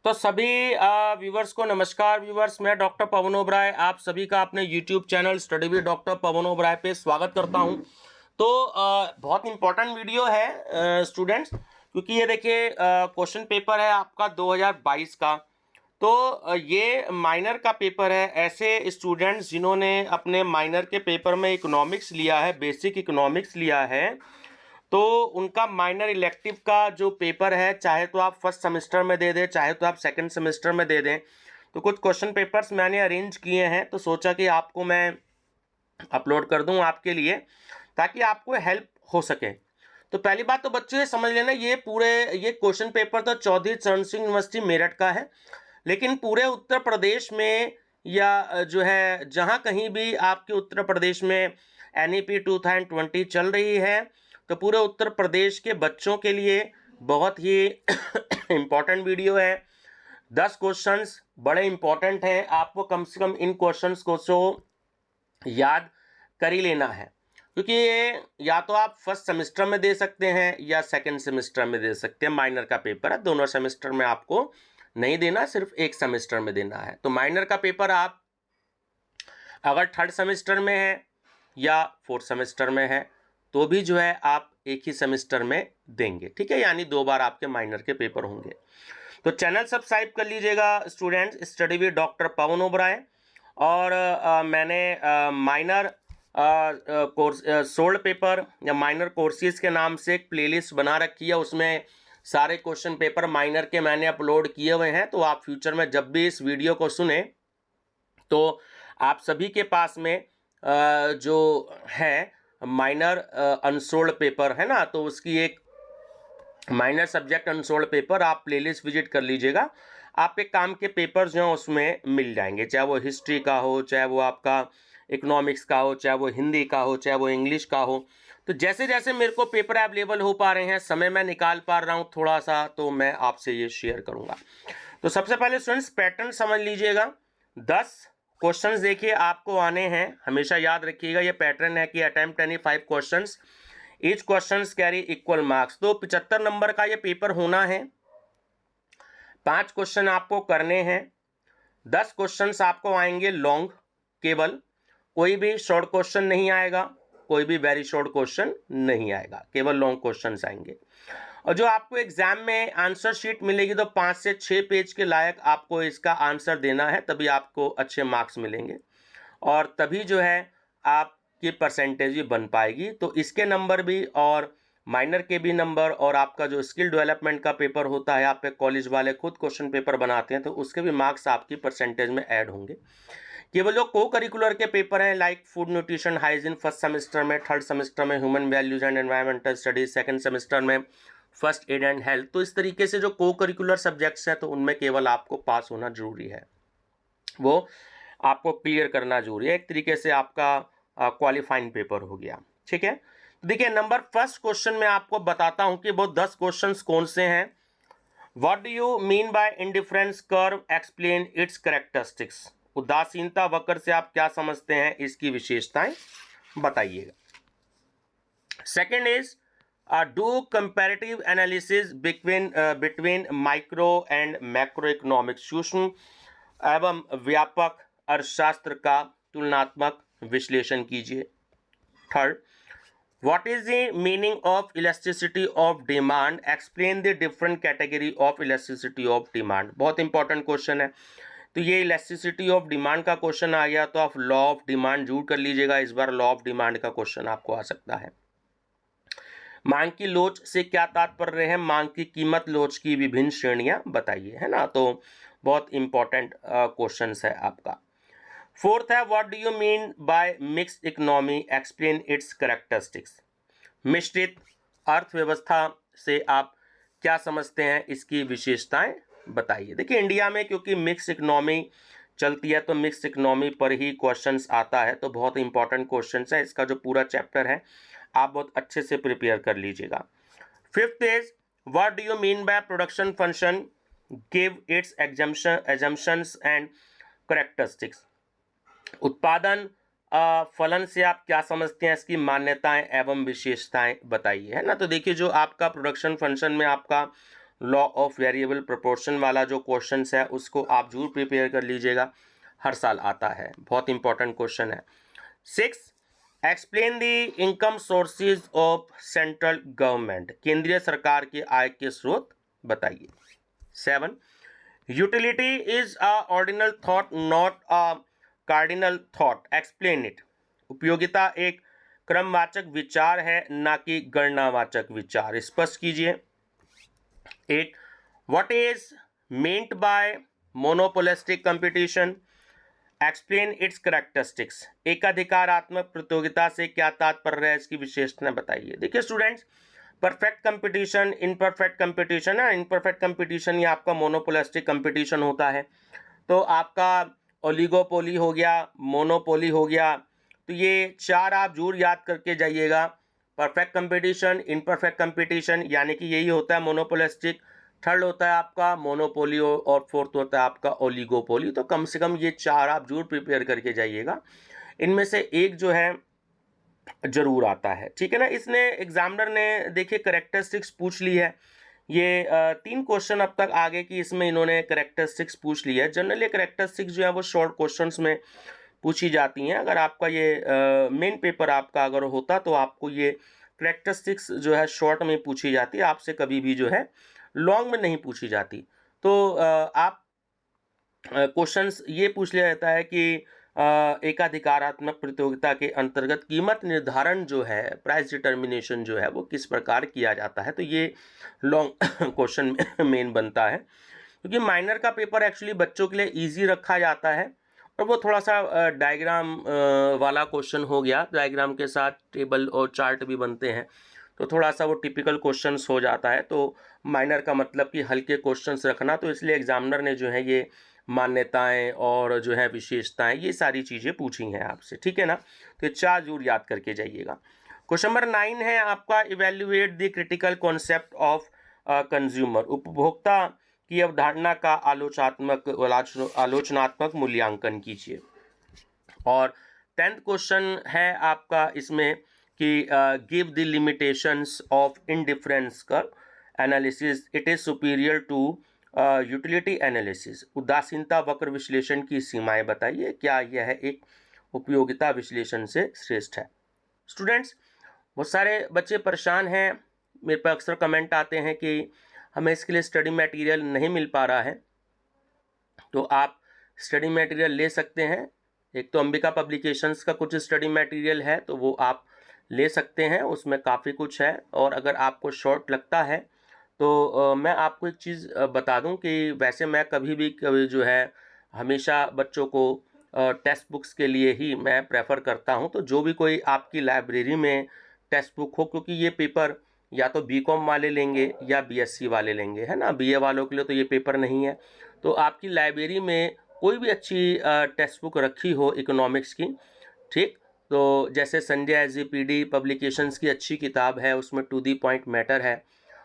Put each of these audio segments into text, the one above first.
तो सभी व्यूवर्स को नमस्कार। व्यूवर्स, मैं डॉक्टर पवन ओबराय आप सभी का अपने YouTube channel study with doctor Pawan Oberoi पे स्वागत करता हूं। तो बहुत इंपॉर्टेंट वीडियो है स्टूडेंट्स, क्योंकि ये देखिए क्वेश्चन पेपर है आपका 2022 का। तो ये माइनर का पेपर है। ऐसे स्टूडेंट्स जिन्होंने अपने माइनर के पेपर में इकोनॉमिक्स लिया है, बेसिक इकोनॉमिक्स लिया है, तो उनका माइनर इलेक्टिव का जो पेपर है, चाहे तो आप फर्स्ट सेमेस्टर में दे दें, चाहे तो आप सेकंड सेमेस्टर में दे दें। तो कुछ क्वेश्चन पेपर्स मैंने अरेंज किए हैं, तो सोचा कि आपको मैं अपलोड कर दूं आपके लिए, ताकि आपको हेल्प हो सके। तो पहली बात तो बच्चों ये समझ लेना, ये क्वेश्चन पेपर तो चौधरी चरण सिंह यूनिवर्सिटी मेरठ का है, लेकिन पूरे उत्तर प्रदेश में या जो है जहाँ कहीं भी आपके उत्तर प्रदेश में NEP 2020 चल रही है, तो पूरे उत्तर प्रदेश के बच्चों के लिए बहुत ही इम्पॉर्टेंट वीडियो है। 10 क्वेश्चंस बड़े इम्पॉर्टेंट हैं, आपको कम से कम इन क्वेश्चंस को याद कर ही लेना है, क्योंकि ये या तो आप फर्स्ट सेमेस्टर में दे सकते हैं या सेकंड सेमेस्टर में दे सकते हैं। माइनर का पेपर है, दोनों सेमेस्टर में आपको नहीं देना, सिर्फ एक सेमेस्टर में देना है। तो माइनर का पेपर आप अगर थर्ड सेमेस्टर में है या फोर्थ सेमेस्टर में है, तो भी जो है आप एक ही सेमेस्टर में देंगे, ठीक है, यानी 2 बार आपके माइनर के पेपर होंगे। तो चैनल सब्सक्राइब कर लीजिएगा students, study with doctor Pawan Oberoi. और मैंने माइनर कोर्स सोल्ड पेपर या माइनर कोर्सेज के नाम से एक प्लेलिस्ट बना रखी है, उसमें सारे क्वेश्चन पेपर माइनर के मैंने अपलोड किए हुए हैं। तो आप फ्यूचर में जब भी इस वीडियो को सुने, तो आप सभी के पास में जो है माइनर अनसोल्ड पेपर है ना, तो उसकी एक माइनर सब्जेक्ट अनसोल्ड पेपर आप प्लेलिस्ट विजिट कर लीजिएगा। आप एक काम के पेपर्स जो हैं उसमें मिल जाएंगे, चाहे वो हिस्ट्री का हो, चाहे वो आपका इकोनॉमिक्स का हो, चाहे वो हिंदी का हो, चाहे वो इंग्लिश का हो। तो जैसे जैसे मेरे को पेपर अवेलेबल हो पा रहे हैं, समय मैं निकाल पा रहा हूँ थोड़ा सा, तो मैं आपसे ये शेयर करूँगा। तो सबसे पहले स्टूडेंट्स पैटर्न समझ लीजिएगा। 10 क्वेश्चंस देखिए आपको आने हैं, हमेशा याद रखिएगा ये पैटर्न है कि attempt any 5 questions, each questions carry equal marks. तो 75 नंबर का ये पेपर होना है। 5 क्वेश्चन आपको करने हैं। 10 क्वेश्चंस आपको आएंगे लॉन्ग, केवल कोई भी शॉर्ट क्वेश्चन नहीं आएगा, कोई भी वेरी शॉर्ट क्वेश्चन नहीं आएगा, केवल लॉन्ग क्वेश्चंस आएंगे। और जो आपको एग्जाम में आंसर शीट मिलेगी, तो 5 से 6 पेज के लायक आपको इसका आंसर देना है, तभी आपको अच्छे मार्क्स मिलेंगे और तभी जो है आपकी परसेंटेज भी बन पाएगी। तो इसके नंबर भी और माइनर के भी नंबर, और आपका जो स्किल डेवलपमेंट का पेपर होता है, आप पे कॉलेज वाले खुद क्वेश्चन पेपर बनाते हैं, तो उसके भी मार्क्स आपकी परसेंटेज में ऐड होंगे। केवल जो को करिकुलर के पेपर हैं, like food nutrition hygiene first semester में, थर्ड सेमेस्टर में human values and environmental studies, second semester में फर्स्ट एड एंड हेल्थ, तो इस तरीके से जो को करिकुलर सब्जेक्ट्स हैं, तो उनमें केवल आपको पास होना जरूरी है, वो आपको क्लियर करना जरूरी है। एक तरीके से आपका क्वालिफाइंग पेपर हो गया, ठीक है। तो देखिए नंबर फर्स्ट क्वेश्चन में आपको बताता हूं कि वो 10 क्वेश्चंस कौन से हैं। What do you mean by indifference curve, explain it's characteristics. उदासीनता वक्र से आप क्या समझते हैं, इसकी विशेषताएं बताइएगा। Second is do comparative analysis between micro and macro economics. सूक्ष्म एवं व्यापक अर्थशास्त्र का तुलनात्मक विश्लेषण कीजिए। Third, what is the meaning of elasticity of demand, explain the different category of elasticity of demand. बहुत इंपॉर्टेंट क्वेश्चन है। तो ये इलास्टिसिटी ऑफ डिमांड का क्वेश्चन आ गया, तो आप लॉ ऑफ डिमांड जरूर कर लीजिएगा, इस बार लॉ ऑफ डिमांड का क्वेश्चन आपको आ सकता है। मांग की लोच से क्या तात्पर्य है, मांग की कीमत, लोच की विभिन्न श्रेणियां बताइए, है ना। तो बहुत इंपॉर्टेंट क्वेश्चन है आपका। फोर्थ है what do you mean by mixed economy, explain it's characteristics. मिश्रित अर्थव्यवस्था से आप क्या समझते हैं, इसकी विशेषताएं बताइए। देखिए इंडिया में क्योंकि मिक्स इकोनॉमी चलती है, तो मिक्स इकोनॉमी पर ही क्वेश्चंस आता है, तो बहुत इंपॉर्टेंट क्वेश्चंस है। इसका जो पूरा चैप्टर है आप बहुत अच्छे से प्रिपेयर कर लीजिएगा। Fifth is what do you mean by production function, give its assumptions and characteristics. उत्पादन फलन से आप क्या समझते हैं, इसकी मान्यताएं एवं विशेषताएं बताइए, है ना। तो देखिए जो आपका प्रोडक्शन फंक्शन में आपका लॉ ऑफ वेरिएबल प्रोपोर्शन वाला जो क्वेश्चन है उसको आप जरूर प्रिपेयर कर लीजिएगा, हर साल आता है, बहुत इंपॉर्टेंट क्वेश्चन है। 6, explain the income sources of central government, केंद्रीय सरकार के आय के स्रोत बताइए। 7, utility is a ordinal thought not a cardinal thought, explain it, उपयोगिता एक क्रमवाचक विचार है ना कि गणनावाचक विचार, स्पष्ट कीजिए। 8, what is meant by monopolistic competition, explain its characteristics, एकाधिकारात्मक प्रतियोगिता से क्या तात्पर्य है, इसकी विशेषताएं बताइए। देखिए students, perfect competition, imperfect competition है। इनपरफेक्ट कंपटीशन ये आपका मोनोपोलिस्टिक कंपटीशन होता है, तो आपका ओलिगोपोली हो गया, मोनोपोली हो गया, तो ये 4 आप जरूर याद करके जाइएगा। परफेक्ट कंपटीशन, इनपरफेक्ट कंपटीशन यानी कि यही होता है मोनोपोलिस्टिक, थर्ड होता है आपका मोनोपोली और फोर्थ होता है आपका ओलिगोपोली। तो कम से कम ये 4 आप जरूर प्रिपेयर करके जाइएगा, इनमें से एक जो है जरूर आता है, ठीक है ना। इसने एग्जामिनर ने देखिए करेक्टरिस्टिक्स पूछ ली है, ये 3 क्वेश्चन अब तक आगे की इसमें इन्होंने करेक्टरिस्टिक्स पूछ ली है। जनरली करेक्टरिस्टिक्स जो है वो शॉर्ट क्वेश्चंस में पूछी जाती हैं। अगर आपका ये मेन पेपर आपका अगर होता तो आपको ये करेक्टरिस्टिक्स जो है शॉर्ट में पूछी जाती है, आपसे कभी भी जो है लॉन्ग में नहीं पूछी जाती। तो आप क्वेश्चंस ये पूछ लिया जाता है कि एकाधिकारात्मक प्रतियोगिता के अंतर्गत कीमत निर्धारण जो है, प्राइस डिटर्मिनेशन जो है वो किस प्रकार किया जाता है, तो ये लॉन्ग क्वेश्चन मेन बनता है। क्योंकि माइनर का पेपर एक्चुअली बच्चों के लिए इजी रखा जाता है और वो थोड़ा सा डायग्राम वाला क्वेश्चन हो गया, डायग्राम के साथ टेबल और चार्ट भी बनते हैं, तो थोड़ा सा वो टिपिकल क्वेश्चंस हो जाता है। तो माइनर का मतलब कि हल्के क्वेश्चंस रखना, तो इसलिए एग्जामिनर ने जो है ये मान्यताएं और जो है विशेषताएं ये सारी चीज़ें पूछी हैं आपसे, ठीक है ना। तो 4 जरूर याद करके जाइएगा। क्वेश्चन नंबर 9 है आपका, evaluate the critical concept of consumer, उपभोक्ता की अवधारणा का आलोचनात्मक मूल्यांकन कीजिए। और 10th क्वेश्चन है आपका इसमें कि give the limitations of indifference curve analysis, it is superior to utility analysis, उदासीनता वक्र विश्लेषण की सीमाएं बताइए, क्या यह एक उपयोगिता विश्लेषण से श्रेष्ठ है। स्टूडेंट्स, बहुत सारे बच्चे परेशान हैं, मेरे पर अक्सर कमेंट आते हैं कि हमें इसके लिए स्टडी मटेरियल नहीं मिल पा रहा है, तो आप स्टडी मटेरियल ले सकते हैं। एक तो अंबिका पब्लिकेशंस का कुछ स्टडी मटेरियल है, तो वो आप ले सकते हैं, उसमें काफ़ी कुछ है। और अगर आपको शॉर्ट लगता है तो मैं आपको एक चीज़ बता दूं कि वैसे मैं कभी जो है हमेशा बच्चों को टेक्स्ट बुक्स के लिए ही मैं प्रेफर करता हूं। तो जो भी कोई आपकी लाइब्रेरी में टेक्स्ट बुक हो, क्योंकि ये पेपर या तो बीकॉम वाले लेंगे या बीएससी वाले लेंगे, है ना, बीए वालों के लिए तो ये पेपर नहीं है। तो आपकी लाइब्रेरी में कोई भी अच्छी टेक्स्ट बुक रखी हो इकोनॉमिक्स की, ठीक, तो जैसे संजय एसजीपीडी पब्लिकेशंस की अच्छी किताब है, उसमें टू दी पॉइंट मैटर है,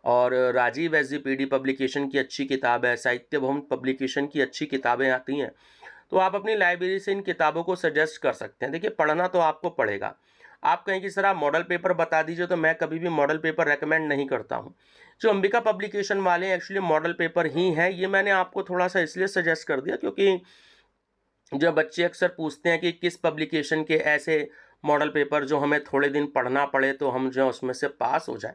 और राजीव एसजीपीडी पब्लिकेशन की अच्छी किताब है, साहित्य भवन पब्लिकेशन की अच्छी किताबें आती हैं, तो आप अपनी लाइब्रेरी से इन किताबों को सजेस्ट कर सकते हैं। देखिए पढ़ना तो आपको पड़ेगा। आप कहें कि सर आप मॉडल पेपर बता दीजिए, तो मैं कभी भी मॉडल पेपर रेकमेंड नहीं करता हूँ। जो अंबिका पब्लिकेशन वाले एक्चुअली मॉडल पेपर ही हैं, ये मैंने आपको थोड़ा सा इसलिए सजेस्ट कर दिया क्योंकि जब बच्चे अक्सर पूछते हैं कि किस पब्लिकेशन के ऐसे मॉडल पेपर जो हमें थोड़े दिन पढ़ना पड़े तो हम जो है उसमें से पास हो जाए।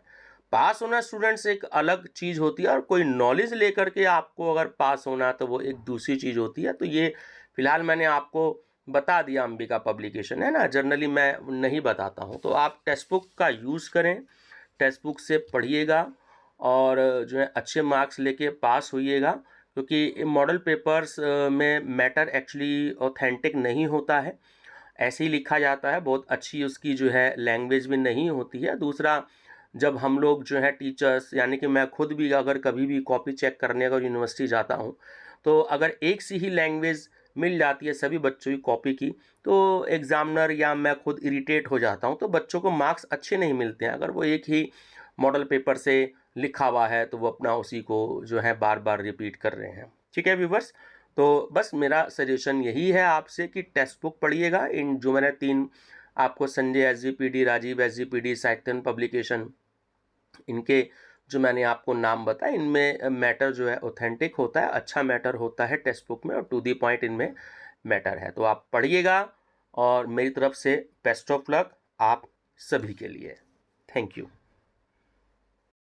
पास होना स्टूडेंट्स एक अलग चीज़ होती है, और कोई नॉलेज लेकर के आपको अगर पास होना तो वो एक दूसरी चीज़ होती है। तो ये फिलहाल मैंने आपको बता दिया अंबिका पब्लिकेशन, है ना, जनरली मैं नहीं बताता हूँ। तो आप टेक्स्ट बुक का यूज़ करें, टेक्स्ट बुक से पढ़िएगा और जो है अच्छे मार्क्स लेके पास होइएगा, क्योंकि मॉडल पेपर्स में मैटर एक्चुअली ऑथेंटिक नहीं होता है, ऐसे ही लिखा जाता है, बहुत अच्छी उसकी जो है लैंग्वेज भी नहीं होती है। दूसरा, जब हम लोग जो है टीचर्स, यानी कि मैं खुद भी अगर कभी भी कॉपी चेक करने अगर यूनिवर्सिटी जाता हूँ, तो अगर एक सी ही लैंग्वेज मिल जाती है सभी बच्चों की कॉपी की, तो एग्जामिनर या मैं खुद इरिटेट हो जाता हूँ, तो बच्चों को मार्क्स अच्छे नहीं मिलते हैं। अगर वो एक ही मॉडल पेपर से लिखा हुआ है तो वो अपना उसी को जो है बार बार रिपीट कर रहे हैं, ठीक है व्यूवर्स। तो बस मेरा सजेशन यही है आपसे कि टेक्स्ट बुक पढ़िएगा, इन जो मैंने 3 आपको Sanjay SGPD, Rajiv SGPD, साहित्यन publication, इनके जो मैंने आपको नाम बताया, इनमें मैटर जो है ऑथेंटिक होता है, अच्छा मैटर होता है टेक्स्ट बुक में, और टू दी पॉइंट इनमें मैटर है। तो आप पढ़िएगा, और मेरी तरफ से बेस्ट ऑफ लक आप सभी के लिए। Thank you.